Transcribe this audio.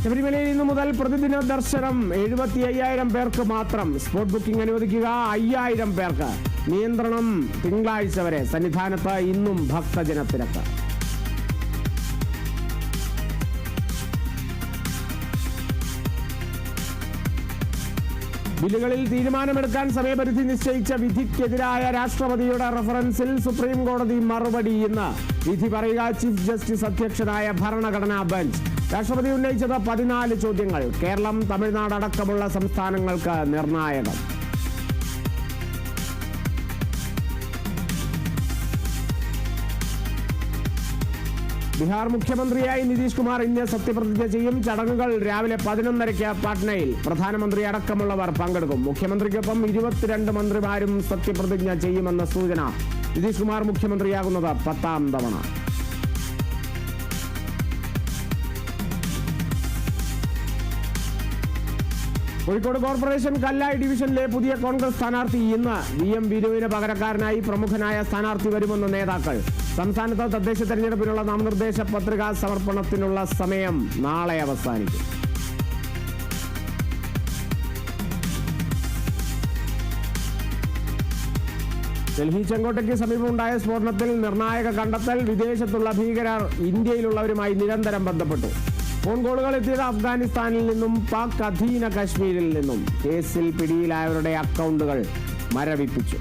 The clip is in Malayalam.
ശബരിമലയിൽ ഇന്നു മുതൽ പ്രതിദിന ദർശനം 75,000 പേർക്ക് മാത്രം. സ്പോട്ട് ബുക്കിംഗ് അനുവദിക്കുക 5,000 പേർക്ക്. നിയന്ത്രണം തിങ്കളാഴ്ച വരെ. സന്നിധാനത്ത് ഇന്നും ഭക്തജനത്തിരക്ക്. ബില്ലുകളിൽ തീരുമാനമെടുക്കാൻ സമയപരിധി നിശ്ചയിച്ച വിധിക്കെതിരായ രാഷ്ട്രപതിയുടെ റഫറൻസിൽ സുപ്രീം കോടതി മറുപടി ഇന്ന്. വിധി പറയുക ചീഫ് ജസ്റ്റിസ് അധ്യക്ഷനായ ഭരണഘടനാ ബെഞ്ച്. രാഷ്ട്രപതി ഉന്നയിച്ചത് 14 ചോദ്യങ്ങൾ. കേരളം, തമിഴ്നാട് അടക്കമുള്ള സംസ്ഥാനങ്ങൾക്ക് നിർണായകം. ബീഹാർ മുഖ്യമന്ത്രിയായി നിതീഷ് കുമാർ ഇന്ന് സത്യപ്രതിജ്ഞ ചെയ്യും. ചടങ്ങുകൾ രാവിലെ 11:30 പാട്നയിൽ. പ്രധാനമന്ത്രി അടക്കമുള്ളവർ പങ്കെടുക്കും. മുഖ്യമന്ത്രിക്കൊപ്പം 22 മന്ത്രിമാരും സത്യപ്രതിജ്ഞ ചെയ്യുമെന്ന സൂചന. നിതീഷ് കുമാർ മുഖ്യമന്ത്രിയാകുന്നത് 10ാം തവണ. കോഴിക്കോട് കോർപ്പറേഷൻ കല്ലായി ഡിവിഷനിലെ പുതിയ കോൺഗ്രസ് സ്ഥാനാർത്ഥി ഇന്ന്. VM വിനുവിന് പകരക്കാരനായി പ്രമുഖനായ സ്ഥാനാർത്ഥി വരുമെന്ന് നേതാക്കൾ. സംസ്ഥാനത്ത് തദ്ദേശ തെരഞ്ഞെടുപ്പിനുള്ള നാമനിർദ്ദേശ പത്രികാ സമർപ്പണത്തിനുള്ള സമയം നാളെ അവസാനിക്കും. ഡൽഹി ചെങ്കോട്ടയ്ക്ക് സമീപമുണ്ടായ സ്ഫോടനത്തിൽ നിർണായക കണ്ടെത്തൽ. വിദേശത്തുള്ള ഭീകരർ ഇന്ത്യയിലുള്ളവരുമായി നിരന്തരം ബന്ധപ്പെട്ടു. ഫോൺ കോളുകൾ എത്തിയത് അഫ്ഗാനിസ്ഥാനിൽ നിന്നും പാക് അധീന കശ്മീരിൽ നിന്നും. കേസിൽ പിടിയിലായവരുടെ അക്കൗണ്ടുകൾ മരവിപ്പിച്ചു.